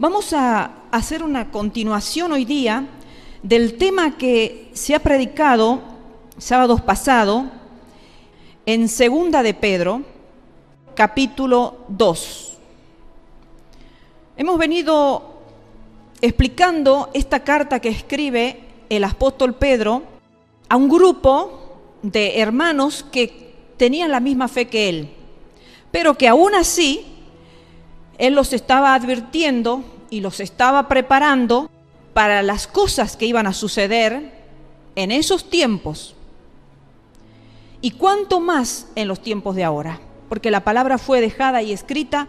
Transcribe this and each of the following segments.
Vamos a hacer una continuación hoy día del tema que se ha predicado sábados pasados en Segunda de Pedro, capítulo 2. Hemos venido explicando esta carta que escribe el apóstol Pedro a un grupo de hermanos que tenían la misma fe que él, pero que aún así él los estaba advirtiendo y los estaba preparando para las cosas que iban a suceder en esos tiempos. Y cuánto más en los tiempos de ahora, porque la palabra fue dejada y escrita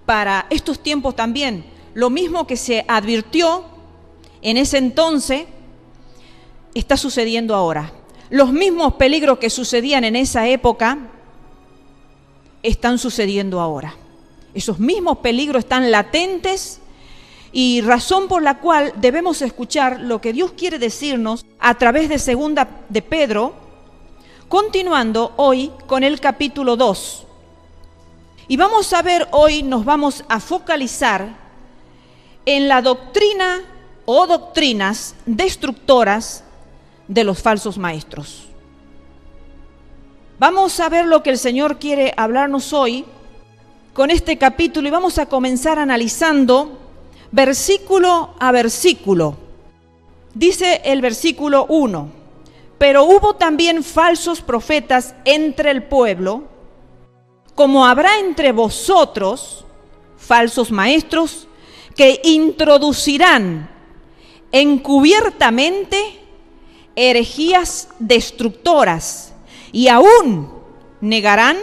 para estos tiempos también. Lo mismo que se advirtió en ese entonces está sucediendo ahora. Los mismos peligros que sucedían en esa época están sucediendo ahora. Esos mismos peligros están latentes y razón por la cual debemos escuchar lo que Dios quiere decirnos a través de Segunda de Pedro, continuando hoy con el capítulo 2. Y vamos a ver hoy, nos vamos a focalizar en la doctrina o doctrinas destructoras de los falsos maestros. Vamos a ver lo que el Señor quiere hablarnos hoy con este capítulo y vamos a comenzar analizando versículo a versículo. Dice el versículo 1: pero hubo también falsos profetas entre el pueblo, como habrá entre vosotros falsos maestros que introducirán encubiertamente herejías destructoras y aún negarán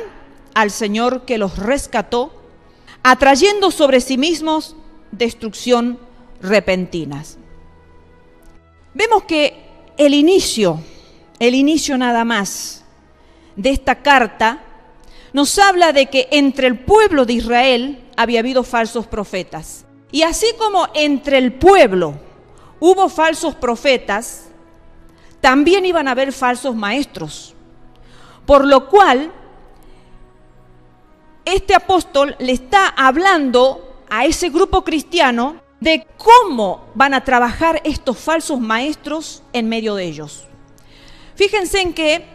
al Señor que los rescató, atrayendo sobre sí mismos destrucción repentinas. Vemos que el inicio nada más de esta carta nos habla de que entre el pueblo de Israel había habido falsos profetas. Y así como entre el pueblo hubo falsos profetas, también iban a haber falsos maestros. Por lo cual, este apóstol le está hablando a ese grupo cristiano de cómo van a trabajar estos falsos maestros en medio de ellos. Fíjense en que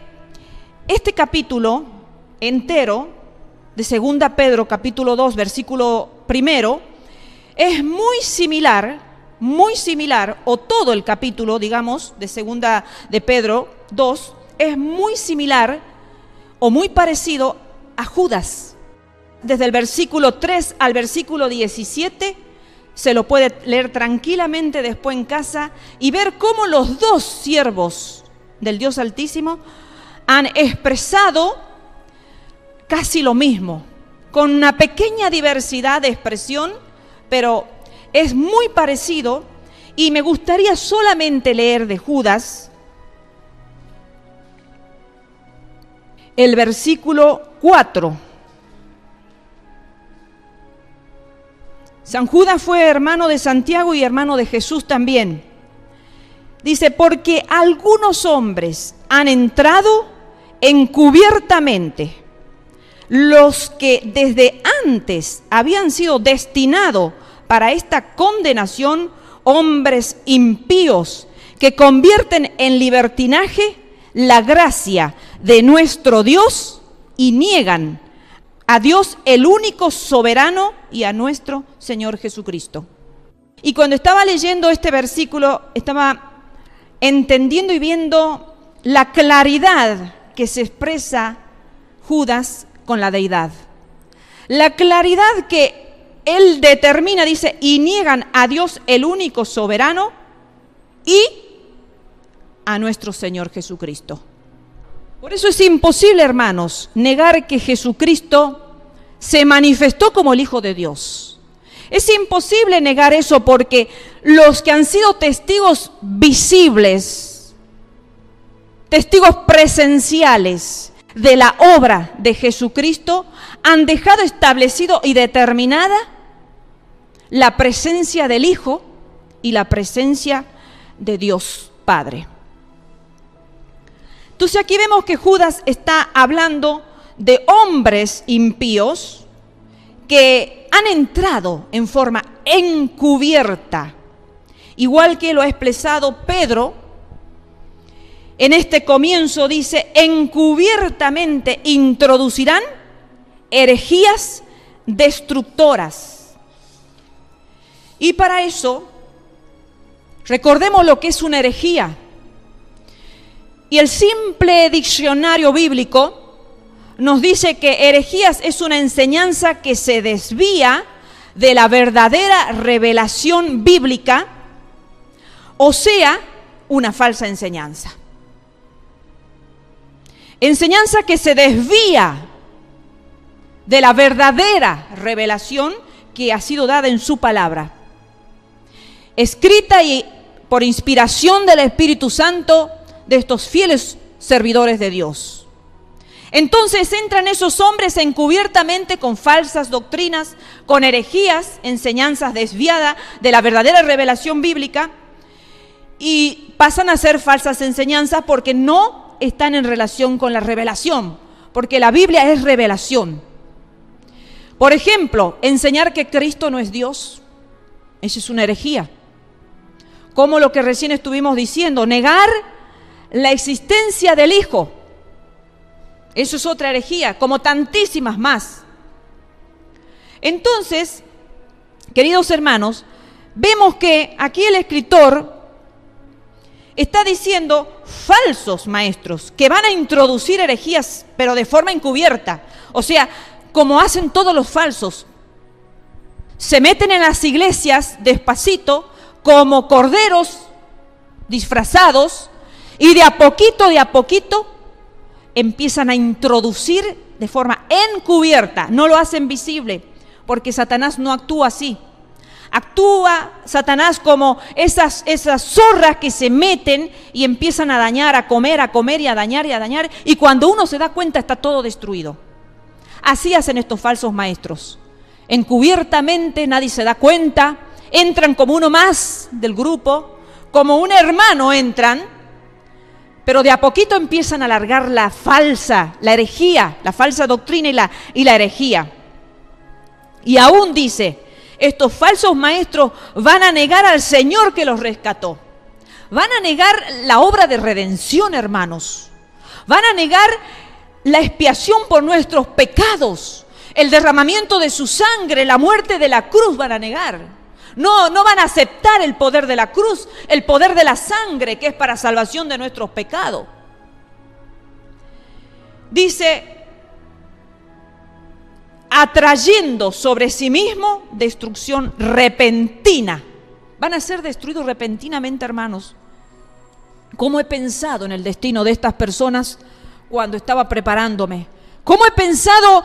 este capítulo entero de Segunda Pedro, capítulo 2, versículo 1, es muy similar, o todo el capítulo, digamos, de Segunda de Pedro 2, es muy similar o muy parecido a Judas. Desde el versículo 3 al versículo 17, se lo puede leer tranquilamente después en casa y ver cómo los dos siervos del Dios Altísimo han expresado casi lo mismo, con una pequeña diversidad de expresión, pero es muy parecido. Y me gustaría solamente leer de Judas el versículo 4. San Judas fue hermano de Santiago y hermano de Jesús también. Dice: porque algunos hombres han entrado encubiertamente, los que desde antes habían sido destinados para esta condenación, hombres impíos que convierten en libertinaje la gracia de nuestro Dios y niegan a Dios el único soberano y a nuestro Señor Jesucristo. Y cuando estaba leyendo este versículo, estaba entendiendo y viendo la claridad que se expresa Judas con la deidad. La claridad que él determina, dice, y niegan a Dios el único soberano y a nuestro Señor Jesucristo. Por eso es imposible, hermanos, negar que Jesucristo se manifestó como el Hijo de Dios. Es imposible negar eso porque los que han sido testigos visibles, testigos presenciales de la obra de Jesucristo, han dejado establecido y determinada la presencia del Hijo y la presencia de Dios Padre. Entonces aquí vemos que Judas está hablando de hombres impíos que han entrado en forma encubierta. Igual que lo ha expresado Pedro, en este comienzo dice, encubiertamente introducirán herejías destructoras. Y para eso, recordemos lo que es una herejía. Y el simple diccionario bíblico nos dice que herejías es una enseñanza que se desvía de la verdadera revelación bíblica, o sea, una falsa enseñanza. Enseñanza que se desvía de la verdadera revelación que ha sido dada en su palabra, escrita y por inspiración del Espíritu Santo de estos fieles servidores de Dios. Entonces entran esos hombres encubiertamente con falsas doctrinas, con herejías, enseñanzas desviadas de la verdadera revelación bíblica, y pasan a ser falsas enseñanzas porque no están en relación con la revelación, porque la Biblia es revelación. Por ejemplo, enseñar que Cristo no es Dios, eso es una herejía. Como lo que recién estuvimos diciendo, negar la existencia del Hijo, eso es otra herejía, como tantísimas más. Entonces, queridos hermanos, vemos que aquí el escritor está diciendo falsos maestros que van a introducir herejías, pero de forma encubierta. O sea, como hacen todos los falsos, se meten en las iglesias despacito, como corderos disfrazados, y de a poquito, empiezan a introducir de forma encubierta. No lo hacen visible, porque Satanás no actúa así. Actúa Satanás como esas zorras que se meten y empiezan a dañar, a comer y a dañar, y cuando uno se da cuenta está todo destruido. Así hacen estos falsos maestros. Encubiertamente, nadie se da cuenta, entran como uno más del grupo, como un hermano entran, pero de a poquito empiezan a alargar la herejía, la falsa doctrina y la herejía. Y aún dice, estos falsos maestros van a negar al Señor que los rescató. Van a negar la obra de redención, hermanos. Van a negar la expiación por nuestros pecados, el derramamiento de su sangre, la muerte de la cruz van a negar. No van a aceptar el poder de la cruz, el poder de la sangre que es para salvación de nuestros pecados. Dice, atrayendo sobre sí mismo destrucción repentina. Van a ser destruidos repentinamente, hermanos. ¿Cómo he pensado en el destino de estas personas cuando estaba preparándome? ¿Cómo he pensado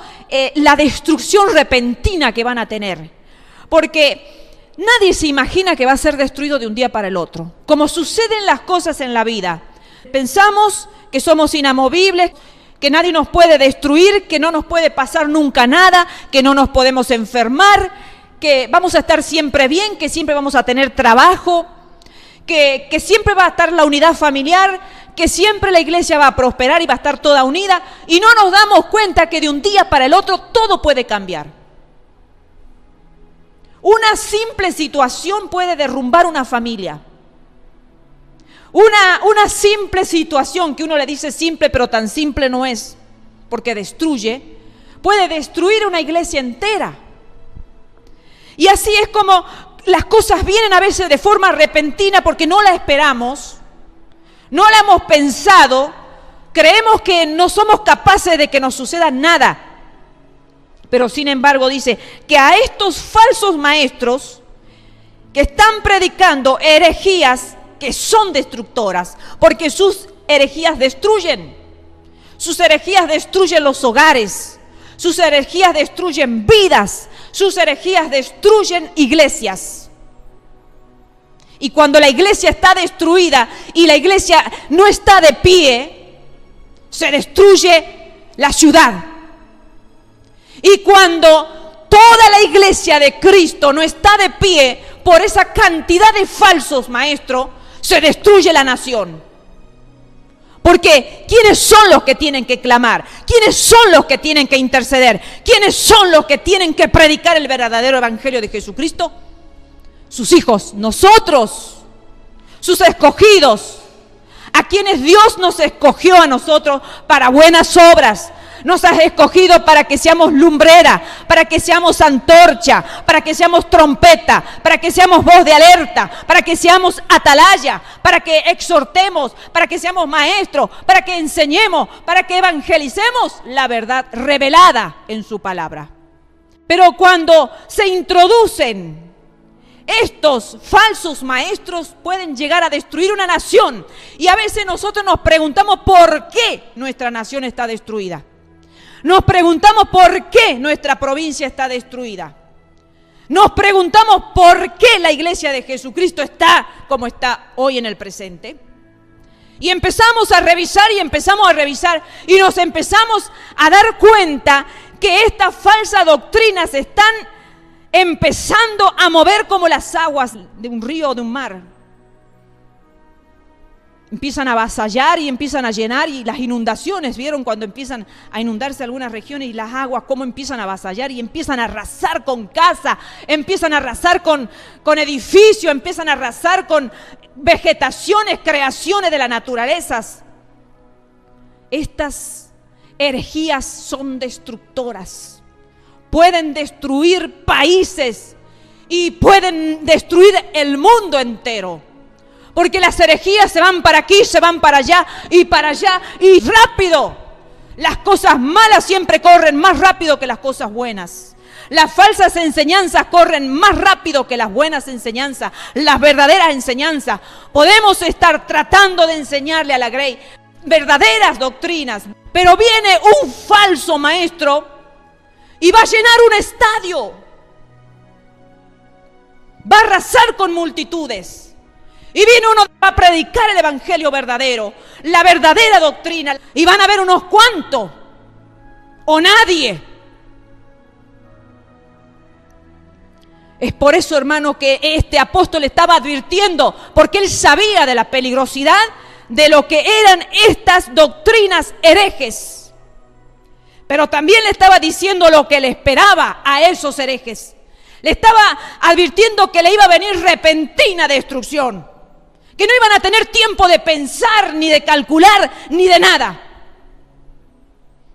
la destrucción repentina que van a tener? Porque nadie se imagina que va a ser destruido de un día para el otro. Como suceden las cosas en la vida. Pensamos que somos inamovibles, que nadie nos puede destruir, que no nos puede pasar nunca nada, que no nos podemos enfermar, que vamos a estar siempre bien, que siempre vamos a tener trabajo, que siempre va a estar la unidad familiar, que siempre la iglesia va a prosperar y va a estar toda unida, y no nos damos cuenta que de un día para el otro todo puede cambiar. Una simple situación puede derrumbar una familia. Una simple situación que uno le dice simple, pero tan simple no es, porque destruye, puede destruir una iglesia entera. Y así es como las cosas vienen a veces de forma repentina porque no la esperamos, no la hemos pensado, creemos que no somos capaces de que nos suceda nada. Pero sin embargo dice que a estos falsos maestros que están predicando herejías que son destructoras, porque sus herejías destruyen los hogares, sus herejías destruyen vidas, sus herejías destruyen iglesias. Y cuando la iglesia está destruida y la iglesia no está de pie, se destruye la ciudad. Y cuando toda la iglesia de Cristo no está de pie por esa cantidad de falsos maestros, se destruye la nación. Porque ¿quiénes son los que tienen que clamar? ¿Quiénes son los que tienen que interceder? ¿Quiénes son los que tienen que predicar el verdadero evangelio de Jesucristo? sus hijos, nosotros, sus escogidos, a quienes Dios nos escogió a nosotros para buenas obras. Nos has escogido para que seamos lumbrera, para que seamos antorcha, para que seamos trompeta, para que seamos voz de alerta, para que seamos atalaya, para que exhortemos, para que seamos maestros, para que enseñemos, para que evangelicemos la verdad revelada en su palabra. Pero cuando se introducen estos falsos maestros, pueden llegar a destruir una nación. Y a veces nosotros nos preguntamos por qué nuestra nación está destruida. Nos preguntamos por qué nuestra provincia está destruida. Nos preguntamos por qué la iglesia de Jesucristo está como está hoy en el presente. Y empezamos a revisar y nos empezamos a dar cuenta que estas falsas doctrinas están empezando a mover como las aguas de un río o de un mar. Empiezan a avasallar y empiezan a llenar, y las inundaciones, ¿vieron? Cuando empiezan a inundarse algunas regiones y las aguas, cómo empiezan a avasallar y empiezan a arrasar con casa, empiezan a arrasar con edificios, empiezan a arrasar con vegetaciones, creaciones de la naturaleza. Estas herejías son destructoras. Pueden destruir países y pueden destruir el mundo entero. Porque las herejías se van para aquí, se van para allá y rápido. Las cosas malas siempre corren más rápido que las cosas buenas. Las falsas enseñanzas corren más rápido que las buenas enseñanzas, las verdaderas enseñanzas. Podemos estar tratando de enseñarle a la Grey verdaderas doctrinas, pero viene un falso maestro y va a llenar un estadio. Va a arrasar con multitudes. Y viene uno a predicar el evangelio verdadero, la verdadera doctrina, y van a haber unos cuantos, o nadie. Es por eso, hermano, que este apóstol estaba advirtiendo, porque él sabía de la peligrosidad de lo que eran estas doctrinas herejes. Pero también le estaba diciendo lo que le esperaba a esos herejes. Le estaba advirtiendo que le iba a venir repentina destrucción. Que no iban a tener tiempo de pensar, ni de calcular, ni de nada.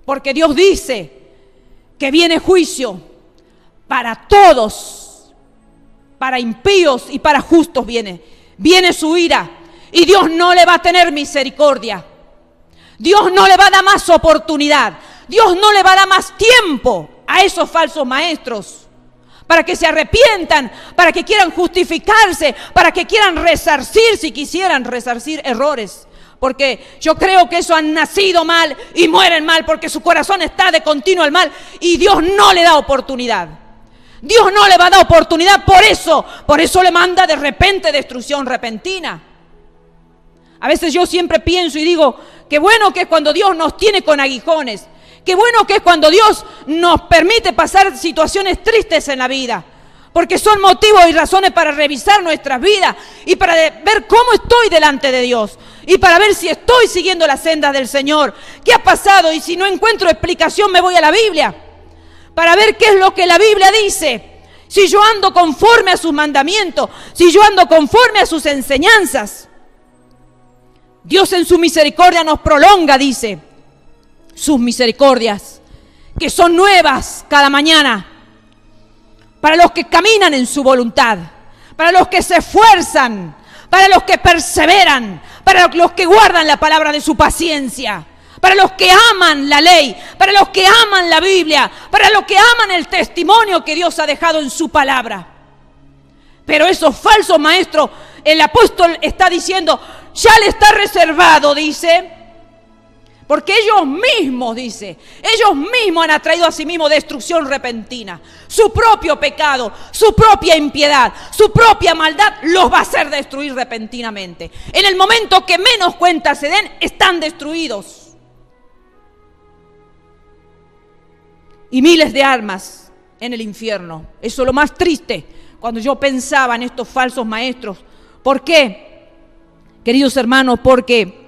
Porque Dios dice que viene juicio para todos, para impíos y para justos viene. Viene su ira y Dios no le va a tener misericordia. Dios no le va a dar más oportunidad. Dios no le va a dar más tiempo a esos falsos maestros. Para que se arrepientan, para que quieran justificarse, para que quieran resarcir, si quisieran resarcir errores. Porque yo creo que eso han nacido mal y mueren mal, porque su corazón está de continuo al mal y Dios no le da oportunidad. Dios no le va a dar oportunidad, por eso le manda de repente destrucción repentina. A veces yo siempre pienso y digo, qué bueno que es cuando Dios nos tiene con aguijones. Qué bueno que es cuando Dios nos permite pasar situaciones tristes en la vida, porque son motivos y razones para revisar nuestras vidas y para ver cómo estoy delante de Dios y para ver si estoy siguiendo las sendas del Señor. ¿Qué ha pasado? Y si no encuentro explicación, me voy a la Biblia para ver qué es lo que la Biblia dice. Si yo ando conforme a sus mandamientos, si yo ando conforme a sus enseñanzas. Dios en su misericordia nos prolonga, dice, sus misericordias, que son nuevas cada mañana, para los que caminan en su voluntad, para los que se esfuerzan, para los que perseveran, para los que guardan la palabra de su paciencia, para los que aman la ley, para los que aman la Biblia, para los que aman el testimonio que Dios ha dejado en su palabra. Pero esos falsos maestros, el apóstol está diciendo, ya le está reservado, dice, porque ellos mismos, dice, ellos mismos han atraído a sí mismos destrucción repentina. Su propio pecado, su propia impiedad, su propia maldad los va a hacer destruir repentinamente. En el momento que menos cuenta se den, están destruidos. Y miles de almas en el infierno. Eso es lo más triste cuando yo pensaba en estos falsos maestros. ¿Por qué? Queridos hermanos, porque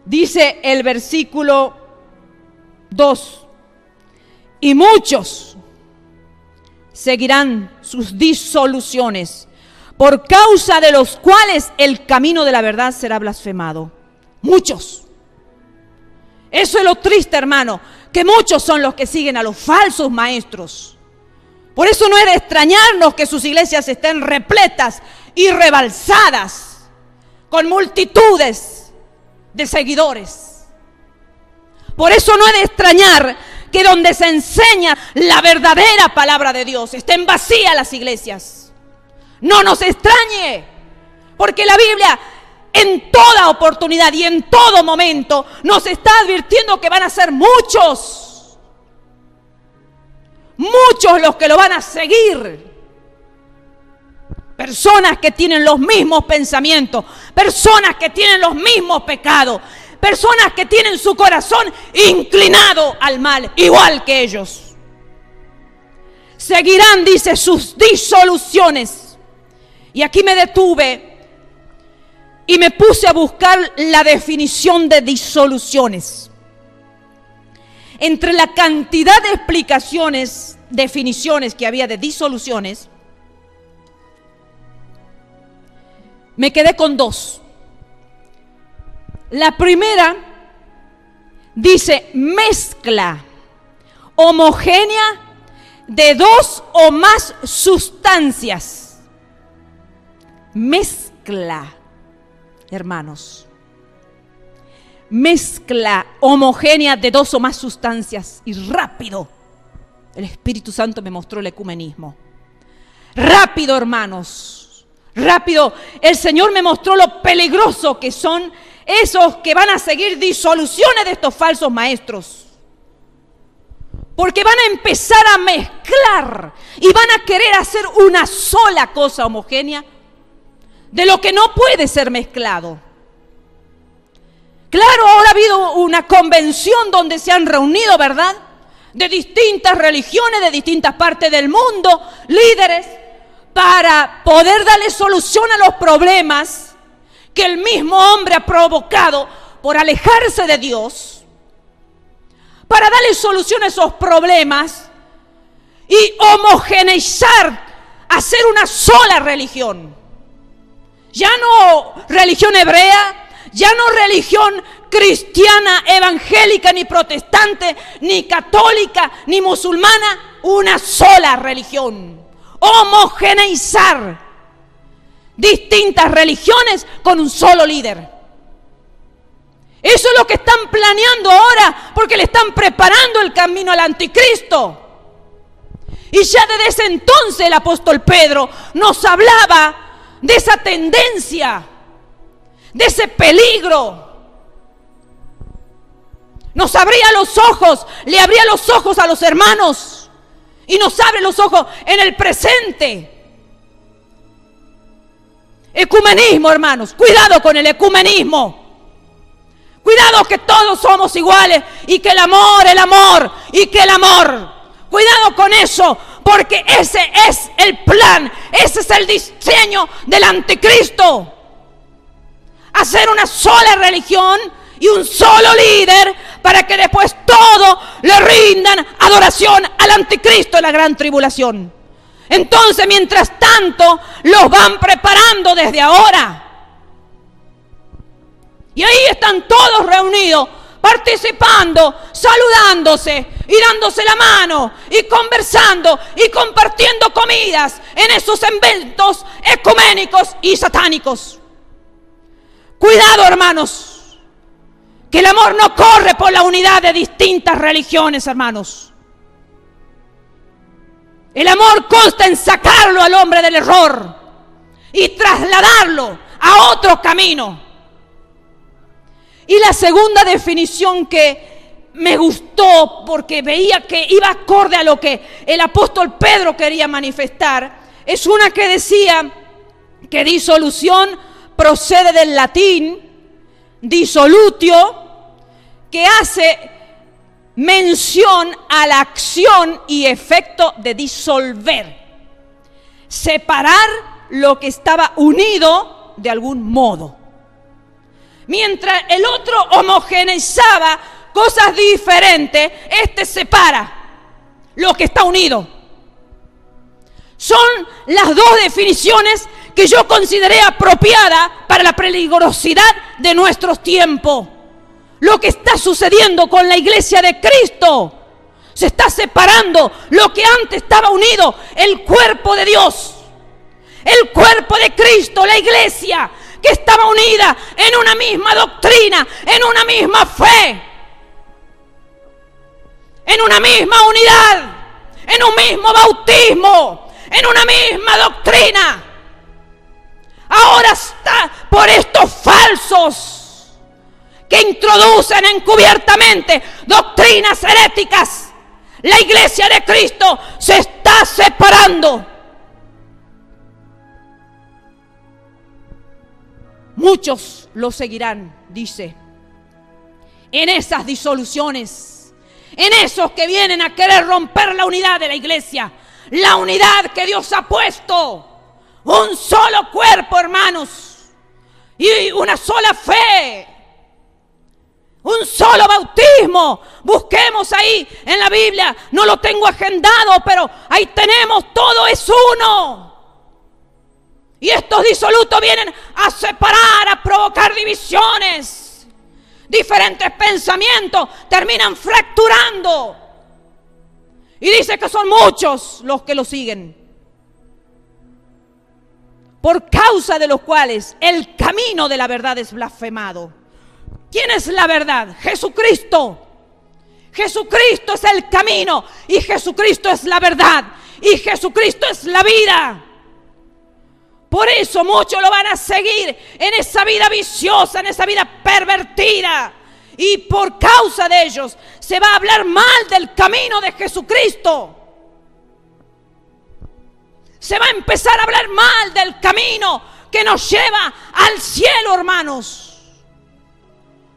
dice el versículo 2, y muchos seguirán sus disoluciones, por causa de los cuales el camino de la verdad será blasfemado. Muchos. Eso es lo triste, hermano, que muchos son los que siguen a los falsos maestros. Por eso no es de extrañarnos que sus iglesias estén repletas y rebalsadas con multitudes de seguidores. Por eso no es de extrañar que donde se enseña la verdadera palabra de Dios estén vacías las iglesias. No nos extrañe, porque la Biblia en toda oportunidad y en todo momento nos está advirtiendo que van a ser muchos los que lo van a seguir. Personas que tienen los mismos pensamientos, personas que tienen los mismos pecados, personas que tienen su corazón inclinado al mal, igual que ellos. Seguirán, dice, sus disoluciones. Y aquí me detuve y me puse a buscar la definición de disoluciones. Entre la cantidad de explicaciones, definiciones que había de disoluciones, me quedé con dos. La primera dice mezcla homogénea de dos o más sustancias. Mezcla, hermanos. Mezcla homogénea de dos o más sustancias. Y rápido, el Espíritu Santo me mostró el ecumenismo. Rápido, hermanos. Rápido, el Señor me mostró lo peligroso que son esos que van a seguir disoluciones de estos falsos maestros. Porque van a empezar a mezclar y van a querer hacer una sola cosa homogénea de lo que no puede ser mezclado. Claro, ahora ha habido una convención donde se han reunido, ¿verdad?, de distintas religiones, de distintas partes del mundo, líderes, para poder darle solución a los problemas que el mismo hombre ha provocado por alejarse de Dios, para darle solución a esos problemas y homogeneizar, hacer una sola religión. Ya no religión hebrea, ya no religión cristiana, evangélica, ni protestante, ni católica, ni musulmana, una sola religión. Homogeneizar distintas religiones con un solo líder. Eso es lo que están planeando ahora, porque le están preparando el camino al anticristo. Y ya desde ese entonces el apóstol Pedro nos hablaba de esa tendencia, de ese peligro. Nos abría los ojos, le abría los ojos a los hermanos y nos abre los ojos en el presente. Ecumenismo, hermanos, cuidado con el ecumenismo. Cuidado que todos somos iguales y que el amor, y que el amor. Cuidado con eso, porque ese es el plan, ese es el diseño del anticristo. Hacer una sola religión y un solo líder para que después todos le rindan adoración al anticristo en la gran tribulación. Entonces, mientras tanto, los van preparando desde ahora. Y ahí están todos reunidos, participando, saludándose y dándose la mano y conversando y compartiendo comidas en esos eventos ecuménicos y satánicos. Cuidado, hermanos, que el amor no corre por la unidad de distintas religiones, hermanos. El amor consta en sacarlo al hombre del error y trasladarlo a otro camino. Y la segunda definición que me gustó, porque veía que iba acorde a lo que el apóstol Pedro quería manifestar, es una que decía que disolución procede del latín disolutio, que hace mención a la acción y efecto de disolver, separar lo que estaba unido de algún modo. Mientras el otro homogeneizaba cosas diferentes, este separa lo que está unido. Son las dos definiciones que yo consideré apropiada para la peligrosidad de nuestros tiempos. Lo que está sucediendo con la iglesia de Cristo, se está separando lo que antes estaba unido, el cuerpo de Dios, el cuerpo de Cristo, la iglesia, que estaba unida en una misma doctrina, en una misma fe, en una misma unidad, en un mismo bautismo, en una misma doctrina. Ahora está por estos falsos que introducen encubiertamente doctrinas heréticas. La iglesia de Cristo se está separando. Muchos lo seguirán, dice, en esas disoluciones, en esos que vienen a querer romper la unidad de la iglesia, la unidad que Dios ha puesto. Un solo cuerpo, hermanos, y una sola fe, un solo bautismo. Busquemos ahí en la Biblia, no lo tengo agendado, pero ahí tenemos, todo es uno. Y estos disolutos vienen a separar, a provocar divisiones. Diferentes pensamientos terminan fracturando. Y dice que son muchos los que lo siguen, por causa de los cuales el camino de la verdad es blasfemado. ¿Quién es la verdad? Jesucristo. Jesucristo es el camino y Jesucristo es la verdad y Jesucristo es la vida. Por eso muchos lo van a seguir en esa vida viciosa, en esa vida pervertida. Y por causa de ellos se va a hablar mal del camino de Jesucristo. Se va a empezar a hablar mal del camino que nos lleva al cielo, hermanos.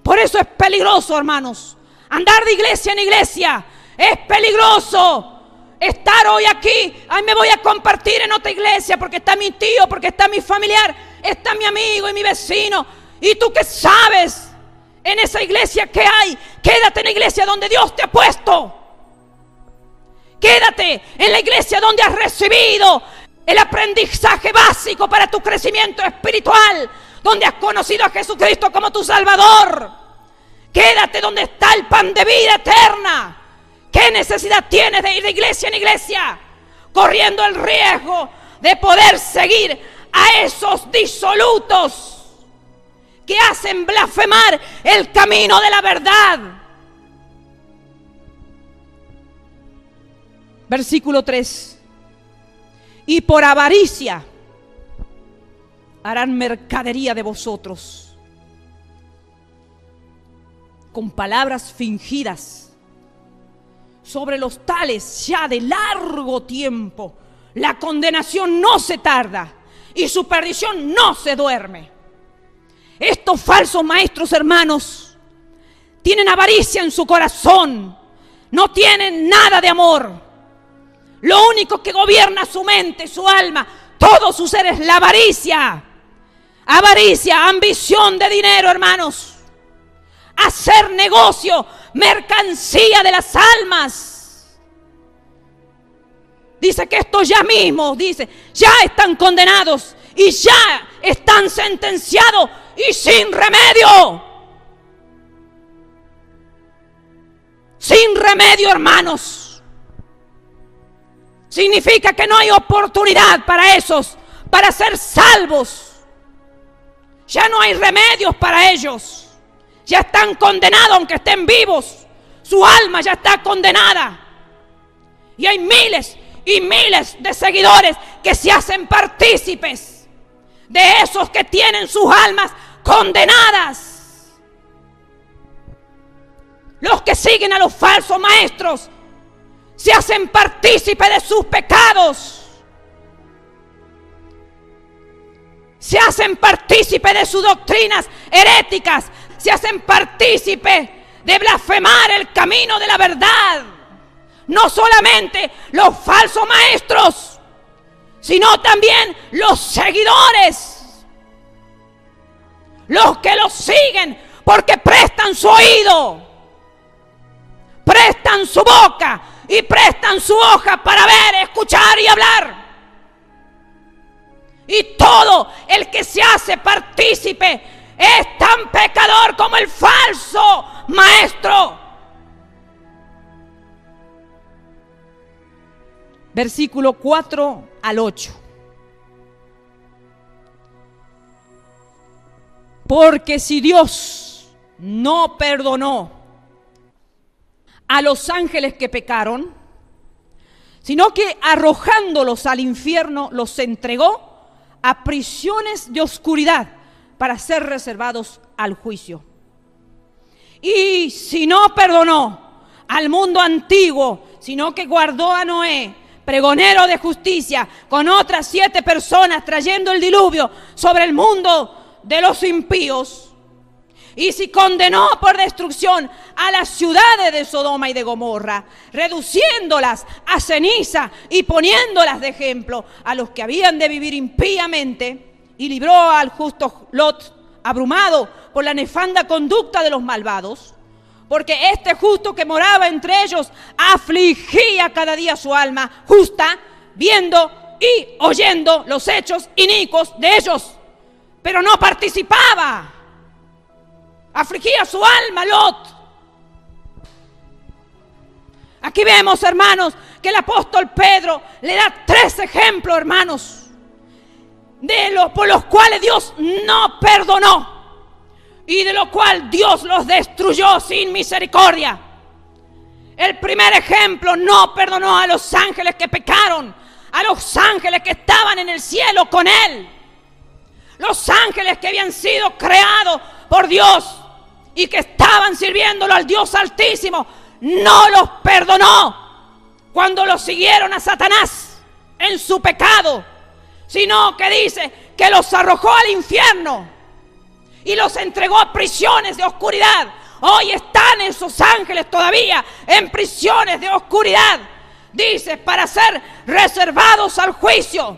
Por eso es peligroso, hermanos, andar de iglesia en iglesia. Es peligroso estar hoy aquí. Ay, me voy a compartir en otra iglesia porque está mi tío, porque está mi familiar, está mi amigo y mi vecino. ¿Y tú qué sabes en esa iglesia que hay? Quédate en la iglesia donde Dios te ha puesto. Quédate en la iglesia donde has recibido el aprendizaje básico para tu crecimiento espiritual, donde has conocido a Jesucristo como tu Salvador. Quédate donde está el pan de vida eterna. ¿Qué necesidad tienes de ir de iglesia en iglesia, corriendo el riesgo de poder seguir a esos disolutos que hacen blasfemar el camino de la verdad? Versículo 3. Y por avaricia harán mercadería de vosotros, con palabras fingidas. Sobre los tales ya de largo tiempo la condenación no se tarda y su perdición no se duerme. Estos falsos maestros, hermanos, tienen avaricia en su corazón, no tienen nada de amor. Lo único que gobierna su mente, su alma, todo su ser es la avaricia. Avaricia, ambición de dinero, hermanos. Hacer negocio, mercancía de las almas. Dice que estos ya mismos, dice, ya están condenados y ya están sentenciados y sin remedio. Sin remedio, hermanos. Significa que no hay oportunidad para esos, para ser salvos. Ya no hay remedios para ellos. Ya están condenados aunque estén vivos. Su alma ya está condenada. Y hay miles y miles de seguidores que se hacen partícipes de esos que tienen sus almas condenadas. Los que siguen a los falsos maestros se hacen partícipes de sus pecados. Se hacen partícipes de sus doctrinas heréticas. Se hacen partícipes de blasfemar el camino de la verdad. No solamente los falsos maestros, sino también los seguidores. Los que los siguen porque prestan su oído, prestan su boca y prestan su hoja para ver, escuchar y hablar. Y todo el que se hace partícipe es tan pecador como el falso maestro. Versículo 4 al 8. Porque si Dios no perdonó a los ángeles que pecaron, sino que arrojándolos al infierno los entregó a prisiones de oscuridad para ser reservados al juicio. Y si no perdonó al mundo antiguo, sino que guardó a Noé, pregonero de justicia, con otras 7 personas trayendo el diluvio sobre el mundo de los impíos, y si condenó por destrucción a las ciudades de Sodoma y de Gomorra, reduciéndolas a ceniza y poniéndolas de ejemplo a los que habían de vivir impíamente, y libró al justo Lot, abrumado por la nefanda conducta de los malvados, porque este justo que moraba entre ellos afligía cada día su alma justa, viendo y oyendo los hechos inicuos de ellos, pero no participaba. Afligía su alma Lot. Aquí vemos, hermanos, que el apóstol Pedro le da 3 ejemplos, hermanos, por los cuales Dios no perdonó y de lo cual Dios los destruyó sin misericordia. El primer ejemplo: no perdonó a los ángeles que pecaron, a los ángeles que estaban en el cielo con él, los ángeles que habían sido creados por Dios y que estaban sirviéndolo al Dios Altísimo. No los perdonó cuando los siguieron a Satanás en su pecado, sino que dice que los arrojó al infierno y los entregó a prisiones de oscuridad. Hoy están esos ángeles todavía en prisiones de oscuridad, dice, para ser reservados al juicio.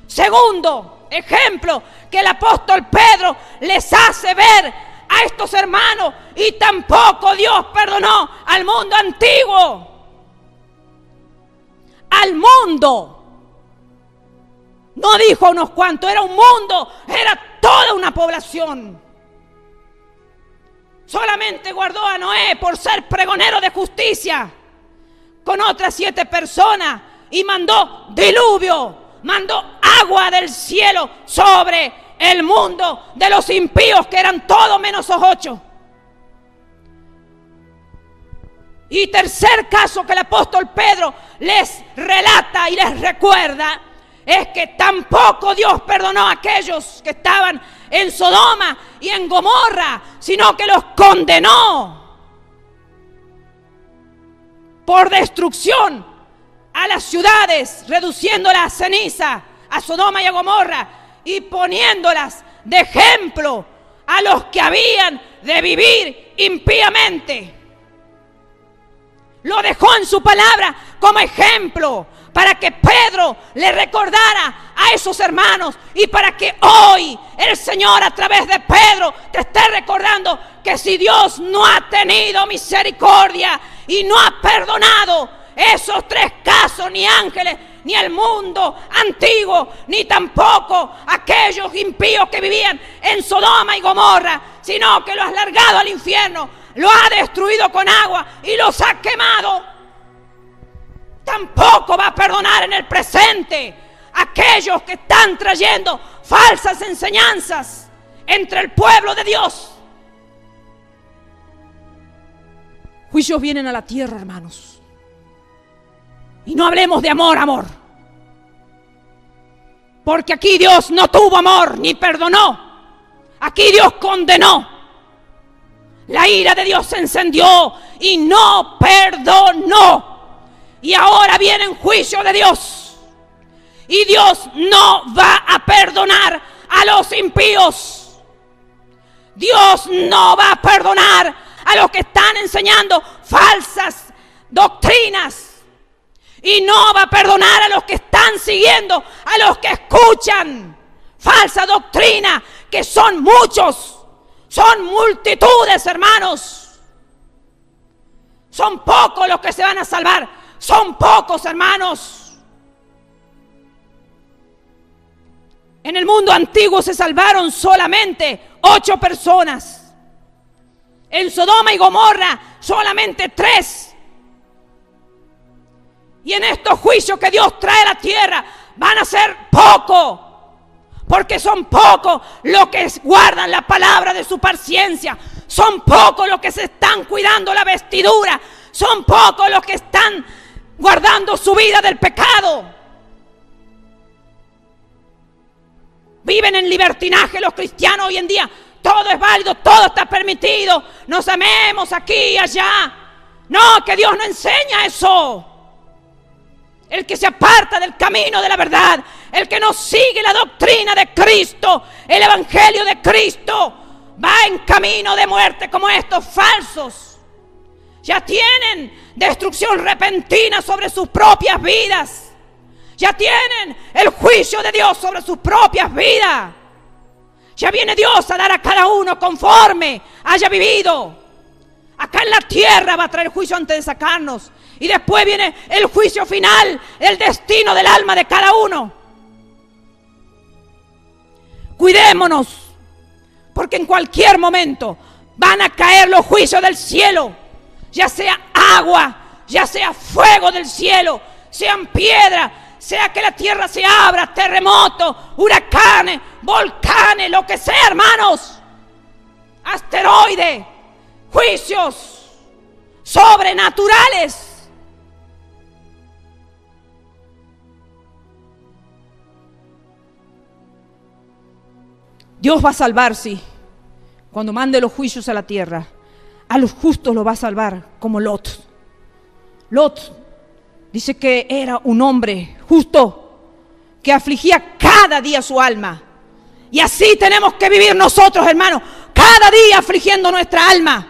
Segundo ejemplo que el apóstol Pedro les hace ver a estos hermanos: y tampoco Dios perdonó al mundo antiguo. Al mundo. No dijo unos cuantos, era un mundo, era toda una población. Solamente guardó a Noé por ser pregonero de justicia con otras 7 personas y mandó diluvio, mandó agua del cielo sobre el mundo de los impíos, que eran todos menos esos 8. Y tercer caso que el apóstol Pedro les relata y les recuerda es que tampoco Dios perdonó a aquellos que estaban en Sodoma y en Gomorra, sino que los condenó por destrucción a las ciudades, reduciéndolas a ceniza, a Sodoma y a Gomorra, y poniéndolas de ejemplo a los que habían de vivir impíamente. Lo dejó en su palabra como ejemplo para que Pedro le recordara a esos hermanos, y para que hoy el Señor, a través de Pedro, te esté recordando que si Dios no ha tenido misericordia y no ha perdonado esos 3 casos, ni ángeles, ni el mundo antiguo, ni tampoco aquellos impíos que vivían en Sodoma y Gomorra, sino que lo has largado al infierno, lo ha destruido con agua y los ha quemado, tampoco va a perdonar en el presente aquellos que están trayendo falsas enseñanzas entre el pueblo de Dios. Juicios vienen a la tierra, hermanos. Y no hablemos de amor, porque aquí Dios no tuvo amor ni perdonó. Aquí Dios condenó. La ira de Dios se encendió y no perdonó. Y ahora viene un juicio de Dios. Y Dios no va a perdonar a los impíos. Dios no va a perdonar a los que están enseñando falsas doctrinas. Y no va a perdonar a los que están siguiendo, a los que escuchan falsa doctrina, que son muchos, son multitudes, hermanos. Son pocos los que se van a salvar, son pocos, hermanos. En el mundo antiguo se salvaron solamente 8 personas. En Sodoma y Gomorra solamente 3. Y en estos juicios que Dios trae a la tierra van a ser pocos. Porque son pocos los que guardan la palabra de su paciencia. Son pocos los que se están cuidando la vestidura. Son pocos los que están guardando su vida del pecado. Viven en libertinaje los cristianos hoy en día. Todo es válido, todo está permitido. Nos amemos aquí y allá. No, que Dios no enseña eso. El que se aparta del camino de la verdad, el que no sigue la doctrina de Cristo, el evangelio de Cristo, va en camino de muerte como estos falsos. Ya tienen destrucción repentina sobre sus propias vidas. Ya tienen el juicio de Dios sobre sus propias vidas. Ya viene Dios a dar a cada uno conforme haya vivido. Acá en la tierra va a traer juicio antes de sacarnos. Y después viene el juicio final, el destino del alma de cada uno. Cuidémonos, porque en cualquier momento van a caer los juicios del cielo. Ya sea agua, ya sea fuego del cielo, sean piedras, sea que la tierra se abra, terremotos, huracanes, volcanes, lo que sea, hermanos. Asteroides, juicios sobrenaturales. Dios va a salvar, sí, cuando mande los juicios a la tierra. A los justos los va a salvar, como Lot. Lot dice que era un hombre justo, que afligía cada día su alma. Y así tenemos que vivir nosotros, hermanos, cada día afligiendo nuestra alma.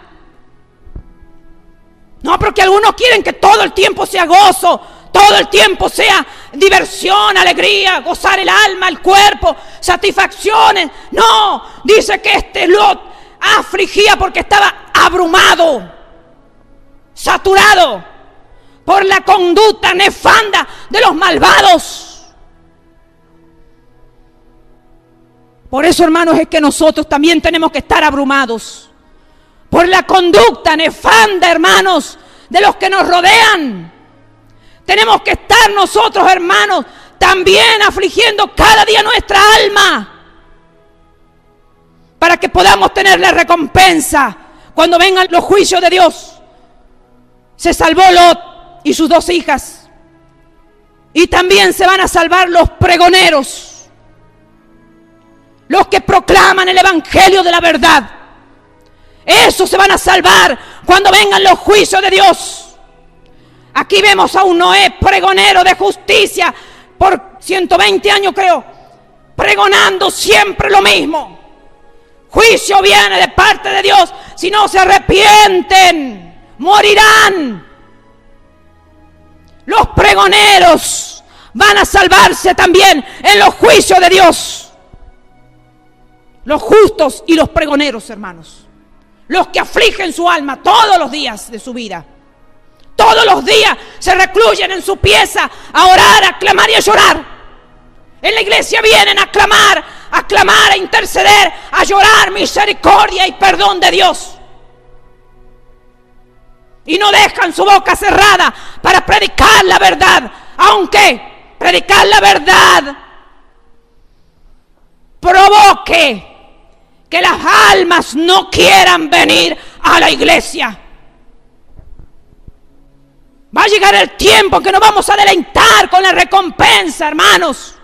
No, porque algunos quieren que todo el tiempo sea gozo, todo el tiempo sea diversión, alegría, gozar el alma, el cuerpo, satisfacciones. No, dice que este Lot afligía porque estaba abrumado, saturado por la conducta nefanda de los malvados. Por eso, hermanos, es que nosotros también tenemos que estar abrumados por la conducta nefanda, hermanos, de los que nos rodean. Tenemos que estar nosotros, hermanos, también afligiendo cada día nuestra alma, para que podamos tener la recompensa cuando vengan los juicios de Dios. Se salvó Lot y sus 2 hijas. Y también se van a salvar los pregoneros, los que proclaman el evangelio de la verdad. Esos se van a salvar cuando vengan los juicios de Dios. Aquí vemos a un Noé, pregonero de justicia, por 120 años creo, pregonando siempre lo mismo. Juicio viene de parte de Dios. Si no se arrepienten, morirán. Los pregoneros van a salvarse también en los juicios de Dios. Los justos y los pregoneros, hermanos. Los que afligen su alma todos los días de su vida. Todos los días se recluyen en su pieza a orar, a clamar y a llorar. En la iglesia vienen a clamar, a interceder, a llorar misericordia y perdón de Dios. Y no dejan su boca cerrada para predicar la verdad, aunque predicar la verdad provoque que las almas no quieran venir a la iglesia. Va a llegar el tiempo en que nos vamos a deleitar con la recompensa, hermanos.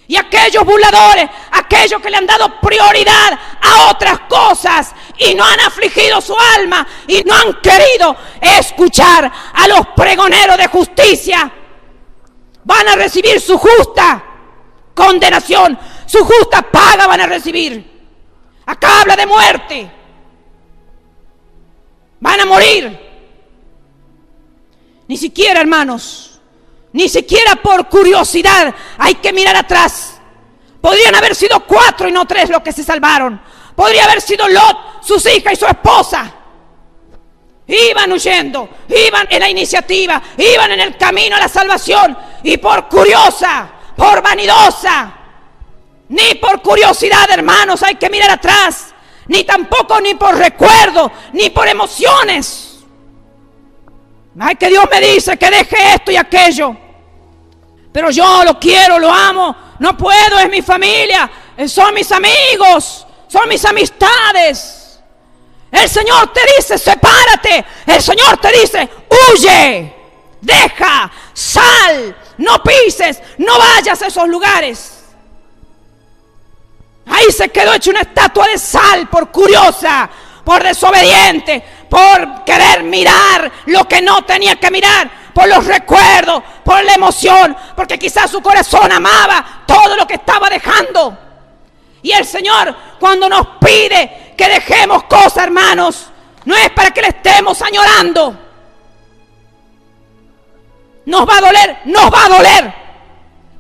Y aquellos burladores, aquellos que le han dado prioridad a otras cosas y no han afligido su alma y no han querido escuchar a los pregoneros de justicia, van a recibir su justa condenación, su justa paga van a recibir. Acá habla de muerte. Van a morir. Ni siquiera, hermanos, ni siquiera por curiosidad hay que mirar atrás. Podrían haber sido 4 y no 3 los que se salvaron. Podría haber sido Lot, sus hijas y su esposa. Iban huyendo, iban en la iniciativa, iban en el camino a la salvación. Y por curiosa, por vanidosa, Ni por curiosidad, hermanos, hay que mirar atrás. Ni tampoco ni por recuerdo, ni por emociones. Ay, que Dios me dice que deje esto y aquello. Pero yo lo quiero, lo amo. No puedo, es mi familia. Son mis amigos. Son mis amistades. El Señor te dice, sepárate. El Señor te dice, huye. Deja, sal. No pises, no vayas a esos lugares. Ahí se quedó hecha una estatua de sal por curiosa, por desobediente, por querer mirar lo que no tenía que mirar, por los recuerdos, por la emoción, porque quizás su corazón amaba todo lo que estaba dejando. Y el Señor, cuando nos pide que dejemos cosas, hermanos, no es para que le estemos añorando. ¿Nos va a doler? Nos va a doler.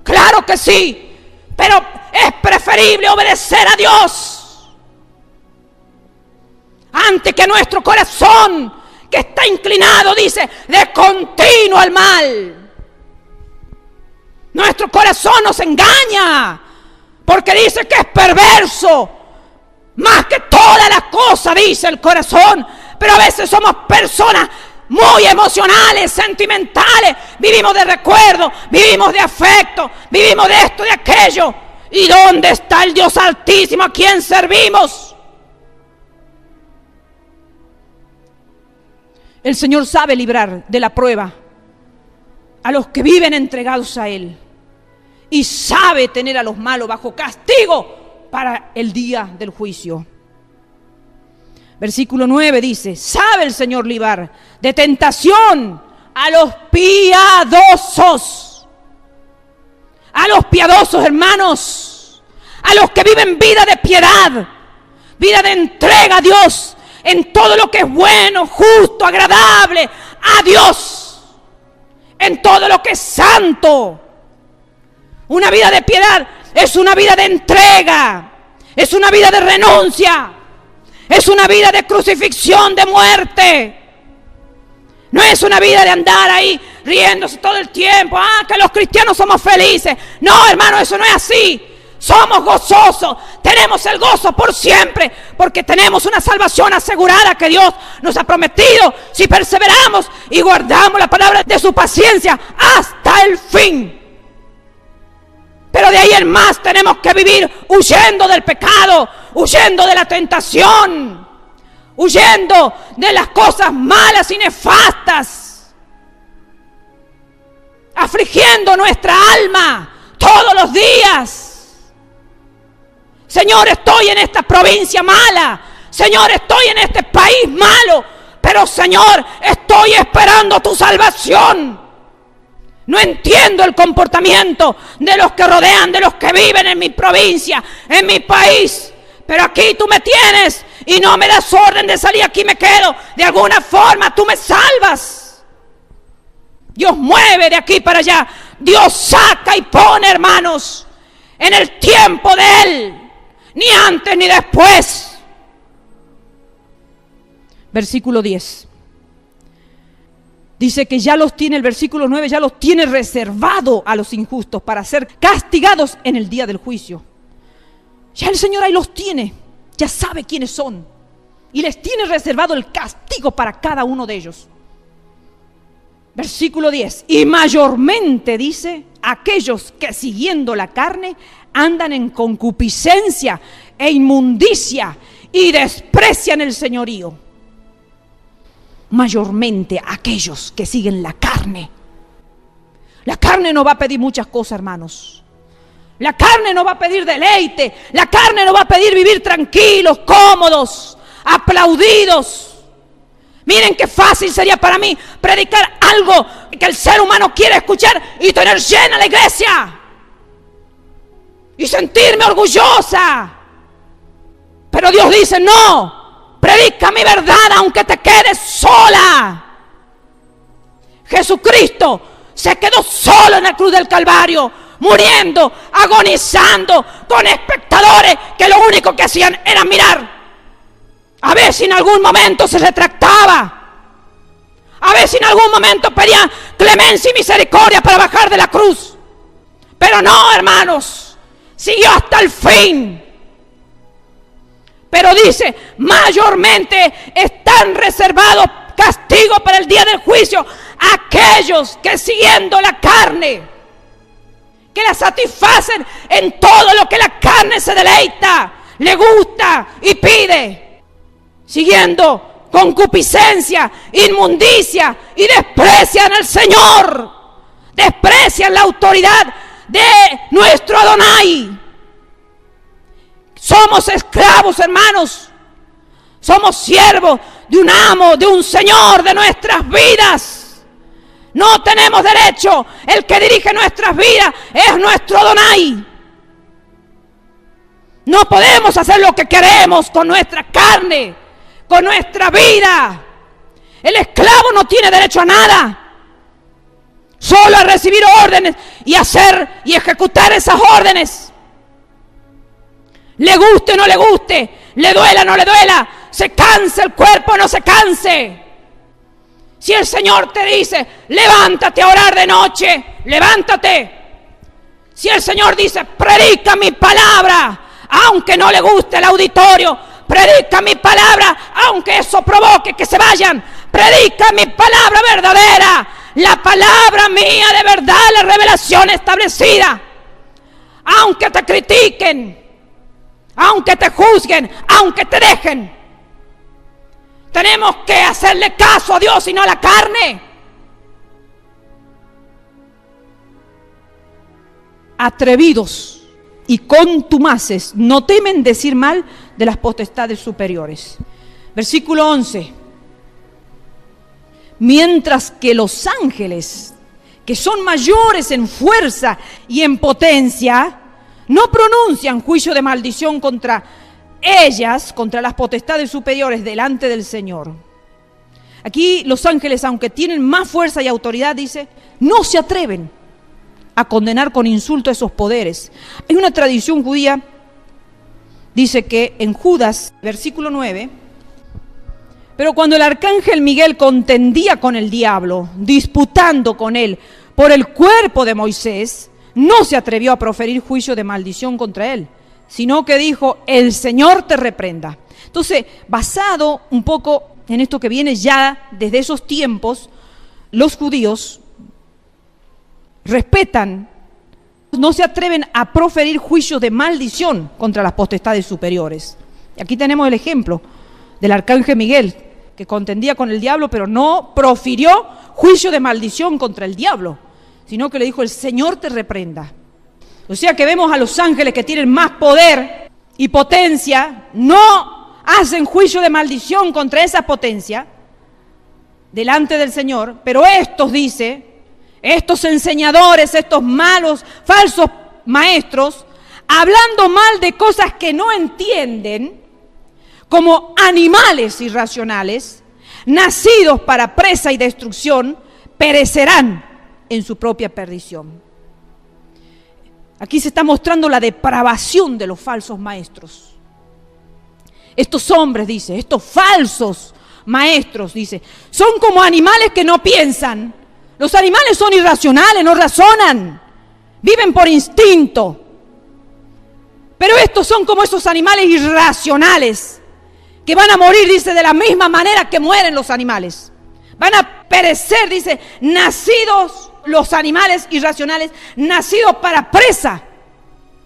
Claro que sí, pero es preferible obedecer a Dios antes que nuestro corazón, que está inclinado, dice, de continuo al mal. Nuestro corazón nos engaña, porque dice que es perverso, más que todas las cosas, dice el corazón. Pero a veces somos personas muy emocionales, sentimentales, vivimos de recuerdo, vivimos de afecto, vivimos de esto, de aquello. ¿Y dónde está el Dios Altísimo a quien servimos? El Señor sabe librar de la prueba a los que viven entregados a Él, y sabe tener a los malos bajo castigo para el día del juicio. Versículo 9 dice, sabe el Señor librar de tentación a los piadosos. A los piadosos, hermanos, a los que viven vida de piedad, vida de entrega a Dios, en todo lo que es bueno, justo, agradable a Dios, en todo lo que es santo. Una vida de piedad es una vida de entrega, es una vida de renuncia, es una vida de crucifixión, de muerte. No es una vida de andar ahí riéndose todo el tiempo. Que los cristianos somos felices. No, hermano, eso no es así. Somos gozosos. Tenemos el gozo por siempre, porque tenemos una salvación asegurada que Dios nos ha prometido si perseveramos y guardamos la palabra de su paciencia hasta el fin. Pero de ahí en más tenemos que vivir huyendo del pecado, huyendo de la tentación, huyendo de las cosas malas y nefastas, afligiendo nuestra alma todos los días. Señor, estoy en esta provincia mala. Señor, estoy en este país malo. Pero, Señor, estoy esperando tu salvación. No entiendo el comportamiento de los que rodean, de los que viven en mi provincia, en mi país. Pero aquí tú me tienes y no me das orden de salir, aquí me quedo. De alguna forma tú me salvas. Dios mueve de aquí para allá. Dios saca y pone, hermanos, en el tiempo de Él. Ni antes ni después. Versículo 10. Dice que ya los tiene, el versículo 9, ya los tiene reservado a los injustos para ser castigados en el día del juicio. Ya el Señor ahí los tiene, ya sabe quiénes son. Y les tiene reservado el castigo para cada uno de ellos. Versículo 10. Y mayormente, dice, aquellos que siguiendo la carne andan en concupiscencia e inmundicia y desprecian el señorío. Mayormente aquellos que siguen la carne. La carne no va a pedir muchas cosas, hermanos. La carne no va a pedir deleite. La carne no va a pedir vivir tranquilos, cómodos, aplaudidos. Miren qué fácil sería para mí predicar algo que el ser humano quiere escuchar y tener llena la iglesia. Y sentirme orgullosa. Pero Dios dice, no, predica mi verdad aunque te quedes sola. Jesucristo se quedó solo en la cruz del Calvario, muriendo, agonizando, con espectadores que lo único que hacían era mirar. A ver si en algún momento se retractaba. A ver si en algún momento pedía clemencia y misericordia para bajar de la cruz. Pero no, hermanos. siguió hasta el fin. Pero dice, mayormente están reservados castigos para el día del juicio aquellos que siguiendo la carne, que la satisfacen en todo lo que la carne se deleita, le gusta y pide, siguiendo concupiscencia, inmundicia, y desprecian al Señor, desprecian la autoridad de nuestro Adonai. Somos esclavos, hermanos. Somos siervos de un amo, de un Señor de nuestras vidas. No tenemos derecho. El que dirige nuestras vidas es nuestro Adonai. No podemos hacer lo que queremos con nuestra carne, con nuestra vida. El esclavo no tiene derecho a nada, solo a recibir órdenes y hacer y ejecutar esas órdenes. Le guste o no le guste, le duela o no le duela, se canse el cuerpo o no se canse. Si el Señor te dice, levántate a orar de noche, levántate. Si el Señor dice, predica mi palabra, aunque no le guste el auditorio, predica mi palabra, aunque eso provoque que se vayan, predica mi palabra verdadera, la palabra mía de verdad, la revelación establecida. Aunque te critiquen, aunque te juzguen, aunque te dejen, tenemos que hacerle caso a Dios y no a la carne. Atrevidos y contumaces no temen decir mal de las potestades superiores. Versículo 11. Mientras que los ángeles, que son mayores en fuerza y en potencia, no pronuncian juicio de maldición contra ellas, contra las potestades superiores delante del Señor. Aquí los ángeles, aunque tienen más fuerza y autoridad, dice, no se atreven a condenar con insulto esos poderes. Hay una tradición judía, dice que en Judas, versículo 9, pero cuando el arcángel Miguel contendía con el diablo, disputando con él por el cuerpo de Moisés, no se atrevió a proferir juicio de maldición contra él, sino que dijo, el Señor te reprenda. Entonces, basado un poco en esto que viene ya desde esos tiempos, los judíos respetan, no se atreven a proferir juicios de maldición contra las potestades superiores. Y aquí tenemos el ejemplo del arcángel Miguel, que contendía con el diablo, pero no profirió juicio de maldición contra el diablo, sino que le dijo, el Señor te reprenda. O sea que vemos a los ángeles que tienen más poder y potencia, no hacen juicio de maldición contra esa potencia delante del Señor, pero estos, dice, estos enseñadores, estos malos, falsos maestros, hablando mal de cosas que no entienden, como animales irracionales, nacidos para presa y destrucción, perecerán en su propia perdición. Aquí se está mostrando la depravación de los falsos maestros. Estos hombres, dice, estos falsos maestros, dice, son como animales que no piensan. Los animales son irracionales, no razonan, viven por instinto. Pero estos son como esos animales irracionales que van a morir, dice, de la misma manera que mueren los animales. Van a perecer, dice, nacidos los animales irracionales, nacidos para presa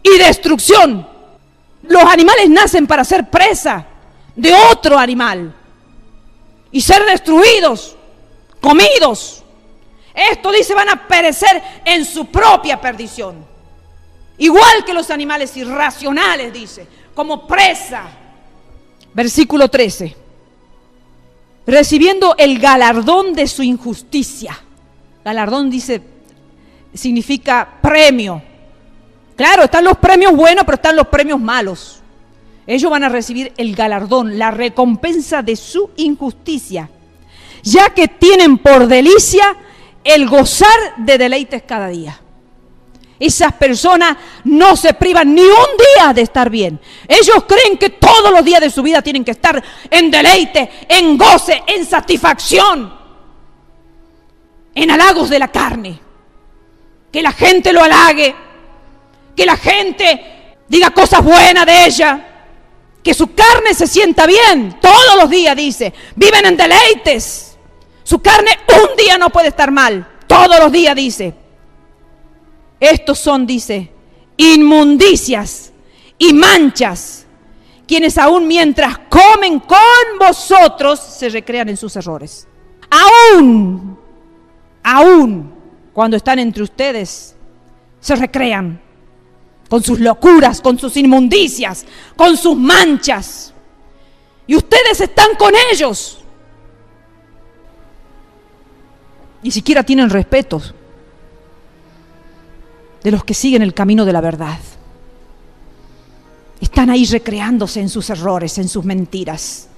y destrucción. Los animales nacen para ser presa de otro animal y ser destruidos, comidos. Esto, dice, van a perecer en su propia perdición. Igual que los animales irracionales, dice, como presa. Versículo 13. Recibiendo el galardón de su injusticia. Galardón, dice, significa premio. Claro, están los premios buenos, pero están los premios malos. Ellos van a recibir el galardón, la recompensa de su injusticia, ya que tienen por delicia el gozar de deleites cada día. Esas personas no se privan ni un día de estar bien. Ellos creen que todos los días de su vida tienen que estar en deleite, en goce, en satisfacción, en halagos de la carne. Que la gente lo halague, que la gente diga cosas buenas de ella, que su carne se sienta bien todos los días, dice. Viven en deleites. Su carne un día no puede estar mal, todos los días, dice. Estos son, dice, inmundicias y manchas, quienes aún mientras comen con vosotros se recrean en sus errores. Aún cuando están entre ustedes, se recrean con sus locuras, con sus inmundicias, con sus manchas. Y ustedes están con ellos. Ni siquiera tienen respeto de los que siguen el camino de la verdad. Están ahí recreándose en sus errores, en sus mentiras,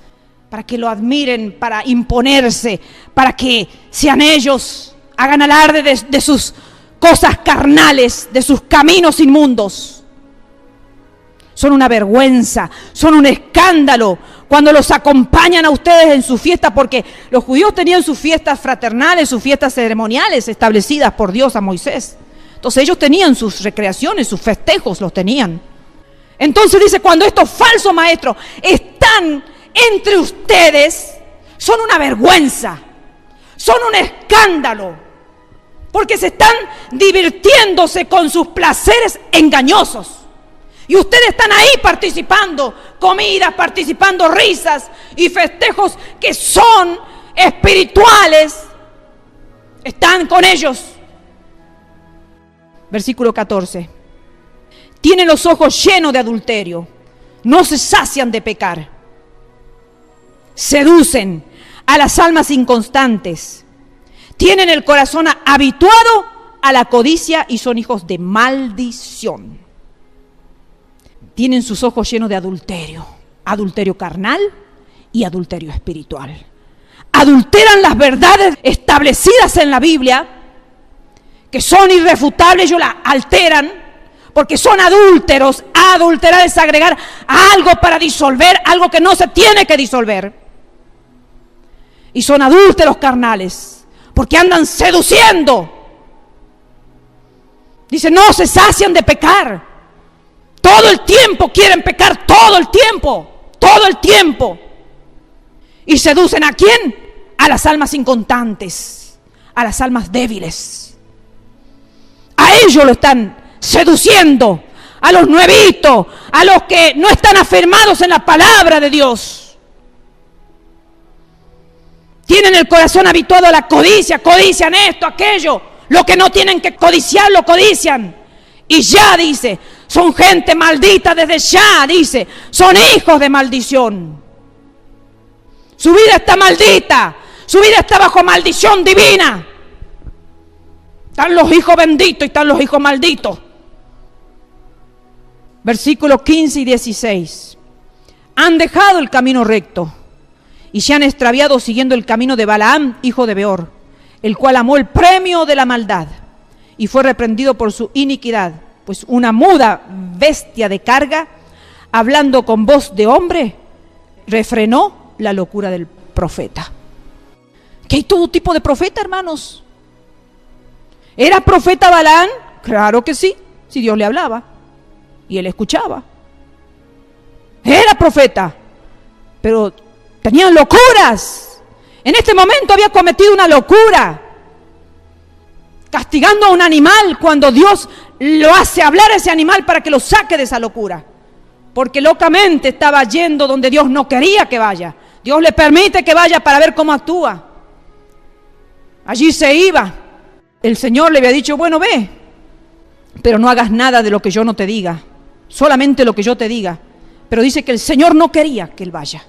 para que lo admiren, para imponerse, para que sean ellos, hagan alarde de sus cosas carnales, de sus caminos inmundos. Son una vergüenza, son un escándalo cuando los acompañan a ustedes en sus fiestas, porque los judíos tenían sus fiestas fraternales, sus fiestas ceremoniales establecidas por Dios a Moisés. Entonces ellos tenían sus recreaciones, sus festejos los tenían. Entonces dice, cuando estos falsos maestros están entre ustedes, son una vergüenza, son un escándalo, porque se están divirtiéndose con sus placeres engañosos. Y ustedes están ahí participando comidas, participando risas y festejos que son espirituales. Están con ellos. Versículo 14. Tienen los ojos llenos de adulterio, no se sacian de pecar. Seducen a las almas inconstantes. Tienen el corazón habituado a la codicia y son hijos de maldición. Tienen sus ojos llenos de adulterio, adulterio carnal y adulterio espiritual. Adulteran las verdades establecidas en la Biblia, que son irrefutables, ellos las alteran, porque son adúlteros. Adulterar es agregar algo para disolver algo que no se tiene que disolver. Y son adúlteros carnales, porque andan seduciendo. Dice, no se sacian de pecar. Todo el tiempo quieren pecar, todo el tiempo. Y seducen ¿a quién? A las almas inconstantes, a las almas débiles. A ellos lo están seduciendo, a los nuevitos, a los que no están afirmados en la palabra de Dios. Tienen el corazón habituado a la codicia, codician esto, aquello, lo que no tienen que codiciar, lo codician. Y ya dice, son gente maldita desde ya, dice, son hijos de maldición. Su vida está maldita, su vida está bajo maldición divina. Están los hijos benditos y están los hijos malditos. Versículos 15 y 16. Han dejado el camino recto y se han extraviado siguiendo el camino de Balaam, hijo de Beor, el cual amó el premio de la maldad y fue reprendido por su iniquidad, pues una muda bestia de carga, hablando con voz de hombre, refrenó la locura del profeta. Que hay todo tipo de profeta, hermanos. ¿Era profeta Balaam? Claro que sí, si Dios le hablaba y él escuchaba. Era profeta, pero tenían locuras. En este momento había cometido una locura, castigando a un animal cuando Dios lo hace hablar a ese animal para que lo saque de esa locura, porque locamente estaba yendo donde Dios no quería que vaya. Dios le permite que vaya para ver cómo actúa. Allí se iba. El Señor le había dicho, bueno, ve, pero no hagas nada de lo que yo no te diga, solamente lo que yo te diga. Pero dice que el Señor no quería que él vaya.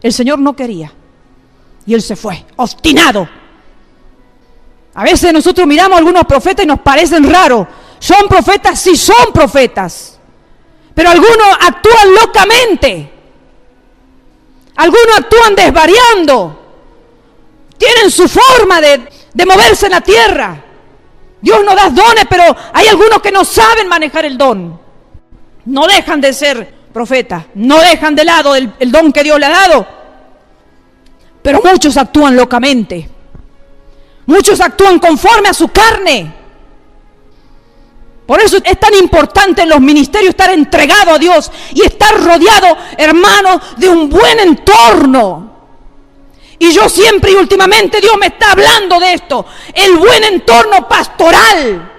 El Señor no quería. Y él se fue, obstinado. A veces nosotros miramos a algunos profetas y nos parecen raros. ¿Son profetas? Sí, son profetas. Pero algunos actúan locamente. Algunos actúan desvariando. Tienen su forma de moverse en la tierra. Dios nos da dones, pero hay algunos que no saben manejar el don. No dejan de ser profetas. No dejan de lado el don que Dios le ha dado. Pero muchos actúan locamente. Muchos actúan conforme a su carne. Por eso es tan importante en los ministerios estar entregado a Dios y estar rodeado, hermanos, de un buen entorno. Y yo siempre y últimamente Dios me está hablando de esto, el buen entorno pastoral.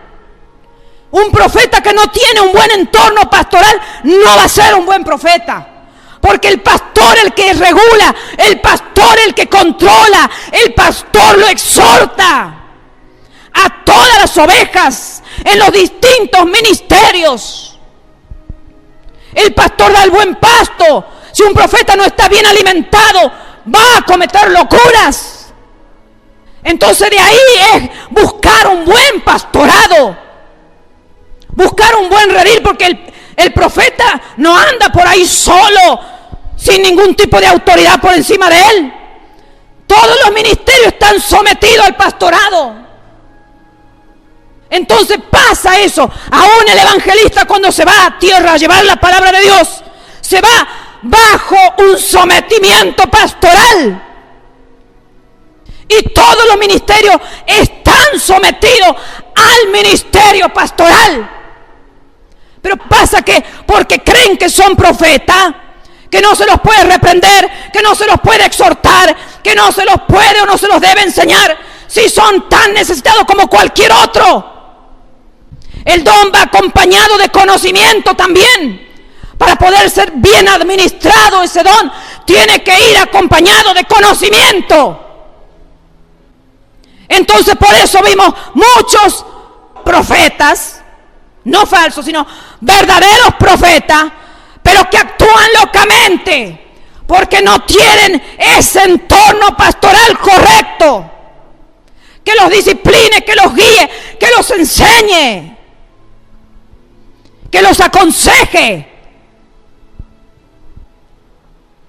Un profeta que no tiene un buen entorno pastoral no va a ser un buen profeta. Porque el pastor el que regula, el pastor el que controla, el pastor lo exhorta a todas las ovejas en los distintos ministerios. El pastor da el buen pasto. Si un profeta no está bien alimentado, va a cometer locuras. Entonces de ahí es buscar un buen pastorado, buscar un buen redil, porque el profeta no anda por ahí solo, sin ningún tipo de autoridad por encima de él. Todos los ministerios están sometidos al pastorado. Entonces pasa eso. Aún el evangelista, cuando se va a tierra a llevar la palabra de Dios, se va bajo un sometimiento pastoral. Y todos los ministerios están sometidos al ministerio pastoral. Pero pasa que porque creen que son profetas, que no se los puede reprender, que no se los puede exhortar, que no se los puede o no se los debe enseñar, si son tan necesitados como cualquier otro. El don va acompañado de conocimiento también. Para poder ser bien administrado ese don, tiene que ir acompañado de conocimiento. Entonces por eso vimos muchos profetas, no falsos, sino verdaderos profetas, pero que actúan locamente, porque no tienen ese entorno pastoral correcto, que los discipline, que los guíe, que los enseñe, que los aconseje.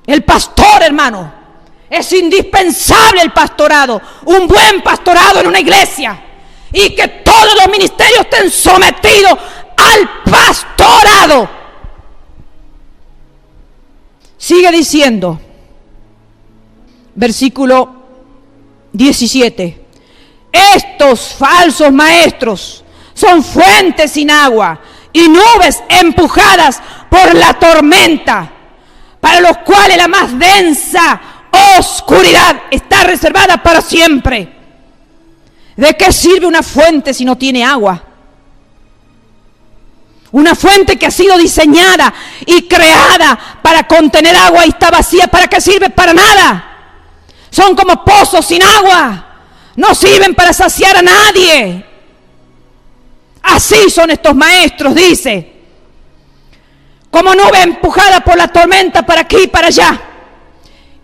El pastor, hermano, es indispensable el pastorado, un buen pastorado en una iglesia, y que todos los ministerios estén sometidos al pastorado. Sigue diciendo, versículo 17, estos falsos maestros son fuentes sin agua y nubes empujadas por la tormenta, para los cuales la más densa oscuridad está reservada para siempre. ¿De qué sirve una fuente si no tiene agua? Una fuente que ha sido diseñada y creada para contener agua y está vacía, ¿para qué sirve? Para nada. Son como pozos sin agua. No sirven para saciar a nadie. Así son estos maestros, dice. Como nube empujada por la tormenta para aquí y para allá.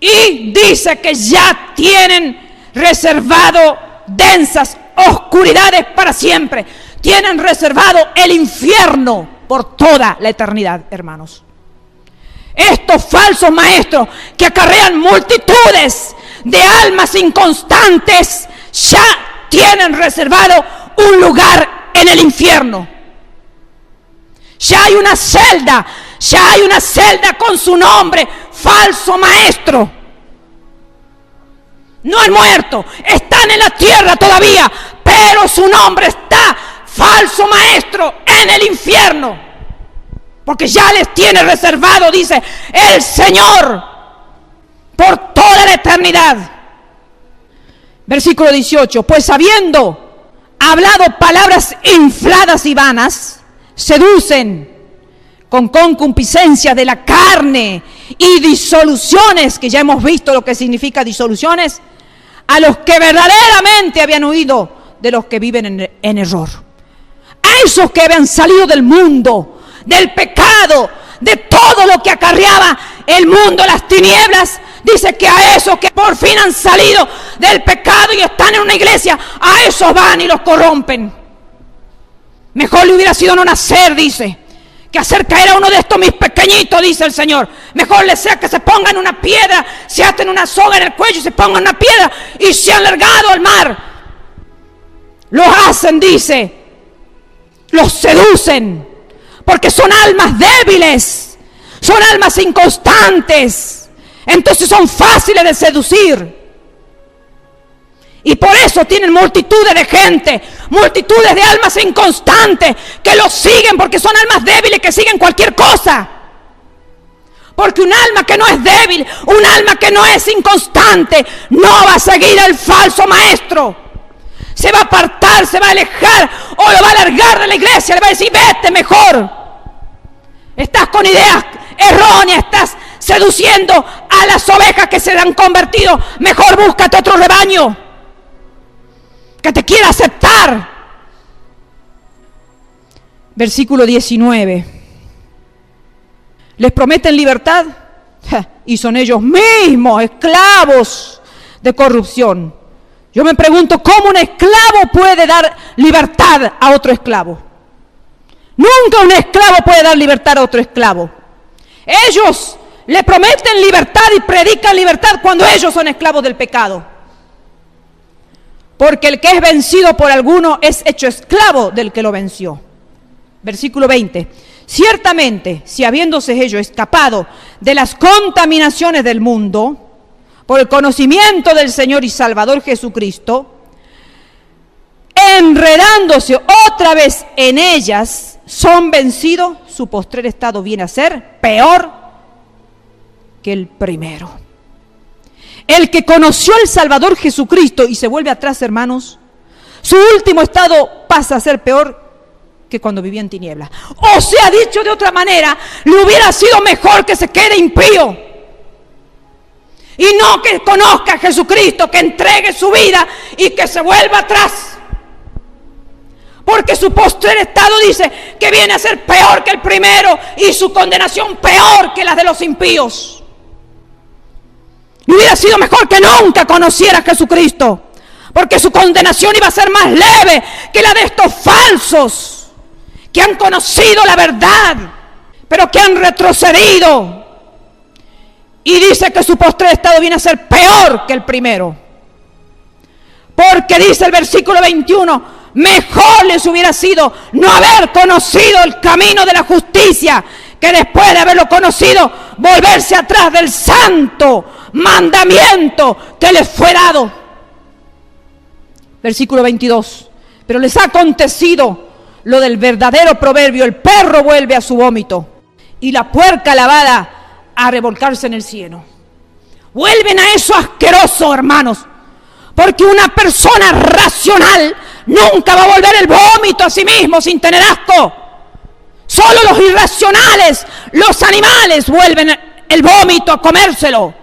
Y dice que ya tienen reservado densas oscuridades para siempre. Tienen reservado el infierno por toda la eternidad, hermanos. Estos falsos maestros que acarrean multitudes de almas inconstantes ya tienen reservado un lugar en el infierno. Ya hay una celda con su nombre, falso maestro. No han muerto, están en la tierra todavía, pero su nombre está, falso maestro, en el infierno. Porque ya les tiene reservado, dice el Señor, por toda la eternidad. Versículo 18, pues habiendo hablado palabras infladas y vanas, seducen con concupiscencia de la carne y disoluciones, que ya hemos visto lo que significa disoluciones, a los que verdaderamente habían huido de los que viven en error. A esos que habían salido del mundo, del pecado, de todo lo que acarreaba el mundo, las tinieblas. Dice que a esos que por fin han salido del pecado y están en una iglesia, a esos van y los corrompen. Mejor le hubiera sido no nacer, dice, que hacer caer a uno de estos mis pequeñitos, dice el Señor. Mejor les sea que se pongan una piedra, se aten una soga en el cuello y se pongan una piedra y se han largado al mar. Los hacen, dice, los seducen, porque son almas débiles, son almas inconstantes, entonces son fáciles de seducir. Y por eso tienen multitudes de gente, multitudes de almas inconstantes que los siguen, porque son almas débiles que siguen cualquier cosa. Porque un alma que no es débil, un alma que no es inconstante, no va a seguir al falso maestro. Se va a apartar, se va a alejar o lo va a alargar de la iglesia, le va a decir: vete mejor. Estás con ideas erróneas, estás seduciendo a las ovejas que se han convertido. Mejor búscate otro rebaño que te quiera aceptar. Versículo 19. Les prometen libertad y son ellos mismos esclavos de corrupción. Yo me pregunto, ¿cómo un esclavo puede dar libertad a otro esclavo? Nunca un esclavo puede dar libertad a otro esclavo. Ellos le prometen libertad y predican libertad cuando ellos son esclavos del pecado. Porque el que es vencido por alguno es hecho esclavo del que lo venció. Versículo 20. Ciertamente, si habiéndose ellos escapado de las contaminaciones del mundo, por el conocimiento del Señor y Salvador Jesucristo, enredándose otra vez en ellas, son vencidos, su postrer estado viene a ser peor que el primero. El que conoció al Salvador Jesucristo y se vuelve atrás, hermanos, su último estado pasa a ser peor que cuando vivía en tinieblas. O sea, dicho de otra manera, le hubiera sido mejor que se quede impío y no que conozca a Jesucristo, que entregue su vida y que se vuelva atrás. Porque su postrer estado dice que viene a ser peor que el primero y su condenación peor que la de los impíos. Le hubiera sido mejor que nunca conociera a Jesucristo, porque su condenación iba a ser más leve que la de estos falsos que han conocido la verdad, pero que han retrocedido. Y dice que su postrer estado viene a ser peor que el primero. Porque dice el versículo 21, mejor les hubiera sido no haber conocido el camino de la justicia, que después de haberlo conocido, volverse atrás del santo mandamiento que les fue dado. Versículo 22, pero les ha acontecido lo del verdadero proverbio: el perro vuelve a su vómito y la puerca lavada a revolcarse en el cieno. Vuelven a eso asqueroso, hermanos, porque una persona racional nunca va a volver el vómito a sí mismo sin tener asco. Solo los irracionales, los animales, vuelven el vómito a comérselo.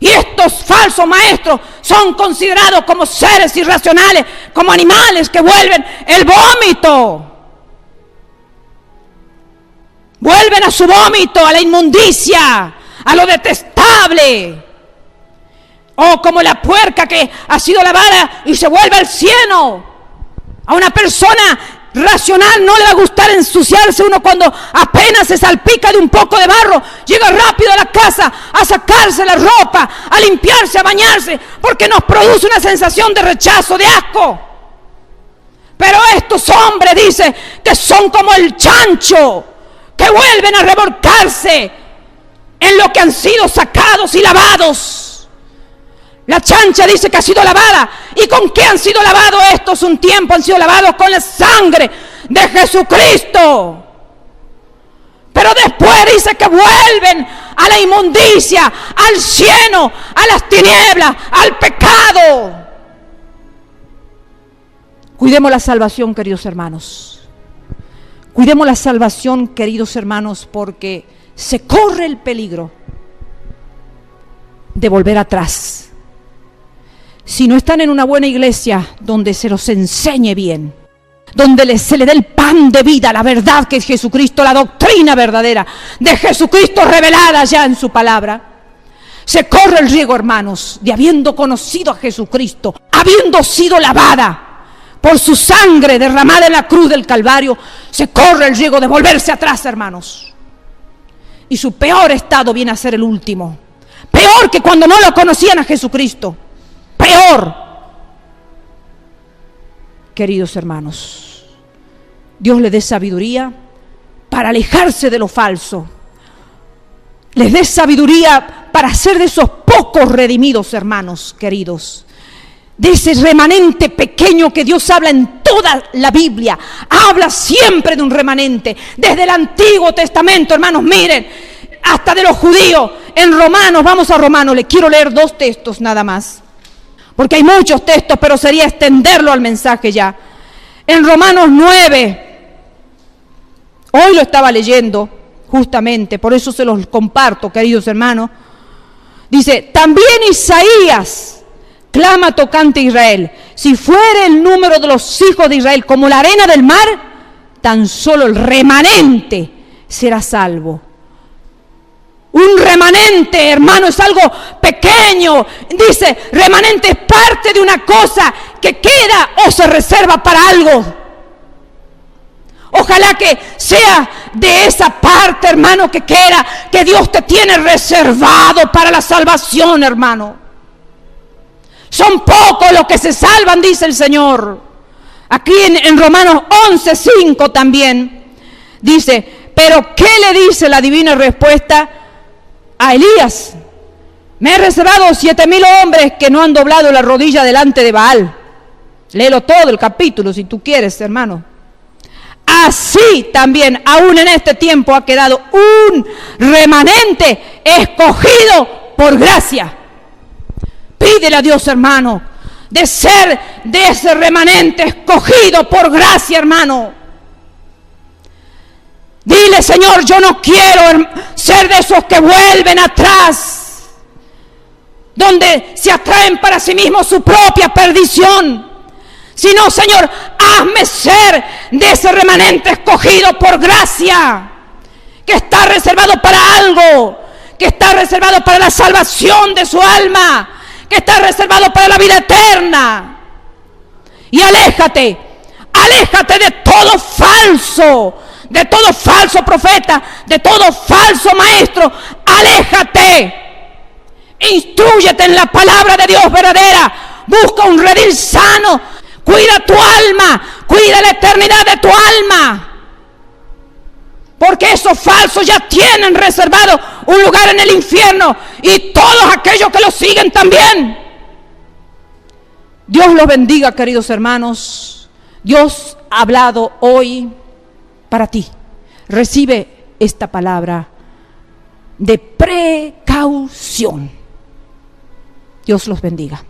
Y estos falsos maestros son considerados como seres irracionales, como animales que vuelven el vómito. Vuelven a su vómito, a la inmundicia, a lo detestable. O como la puerca que ha sido lavada y se vuelve al cieno. A una persona racional no le va a gustar ensuciarse uno cuando apenas se salpica de un poco de barro. Llega rápido a la casa a sacarse la ropa, a limpiarse, a bañarse, porque nos produce una sensación de rechazo, de asco. Pero estos hombres, dice, que son como el chancho, que vuelven a revolcarse en lo que han sido sacados y lavados. La chancha dice que ha sido lavada. ¿Y con qué han sido lavados estos un tiempo? Han sido lavados con la sangre de Jesucristo. Pero después dice que vuelven a la inmundicia, al cieno, a las tinieblas, al pecado. Cuidemos la salvación, queridos hermanos. Cuidemos la salvación, queridos hermanos, porque se corre el peligro de volver atrás. Si no están en una buena iglesia donde se los enseñe bien, donde se le dé el pan de vida, la verdad que es Jesucristo, la doctrina verdadera de Jesucristo revelada ya en su palabra, se corre el riesgo, hermanos, de habiendo conocido a Jesucristo, habiendo sido lavada por su sangre derramada en la cruz del Calvario, se corre el riesgo de volverse atrás, hermanos. Y su peor estado viene a ser el último. Peor que cuando no lo conocían a Jesucristo. Peor. Queridos hermanos, Dios les dé sabiduría para alejarse de lo falso. Les dé sabiduría para ser de esos pocos redimidos, hermanos queridos. de ese remanente pequeño que Dios habla en toda la Biblia. Habla siempre de un remanente, desde el Antiguo Testamento, hermanos, miren, hasta de los judíos. En Romanos, vamos a Romanos, le quiero leer 2 textos nada más, porque hay muchos textos, pero sería extenderlo al mensaje ya. En Romanos 9, hoy lo estaba leyendo justamente, por eso se los comparto, queridos hermanos. Dice, también Isaías clama tocante a Israel: si fuere el número de los hijos de Israel como la arena del mar, tan solo el remanente será salvo. Un remanente, hermano, es algo pequeño. Dice, remanente es parte de una cosa que queda o se reserva para algo. Ojalá que sea de esa parte, hermano, que queda, que Dios te tiene reservado para la salvación, hermano. Son pocos los que se salvan, dice el Señor. Aquí en Romanos 11:5 también dice, pero ¿qué le dice la divina respuesta a Elías? Me he reservado 7,000 hombres que no han doblado la rodilla delante de Baal. Léelo todo el capítulo si tú quieres, hermano. Así también, aún en este tiempo, ha quedado un remanente escogido por gracia. Pídele a Dios, hermano, de ser de ese remanente escogido por gracia, hermano. Dile, Señor, yo no quiero ser de esos que vuelven atrás, donde se atraen para sí mismos su propia perdición. Sino, Señor, hazme ser de ese remanente escogido por gracia, que está reservado para algo, que está reservado para la salvación de su alma, que está reservado para la vida eterna. Y aléjate de todo falso profeta, de todo falso maestro. Aléjate, instrúyete en la palabra de Dios verdadera, busca un redil sano, cuida tu alma, cuida la eternidad de tu alma, porque esos falsos ya tienen reservado un lugar en el infierno, y todos aquellos que los siguen también. Dios los bendiga, queridos hermanos. Dios ha hablado hoy para ti. Recibe esta palabra de precaución. Dios los bendiga.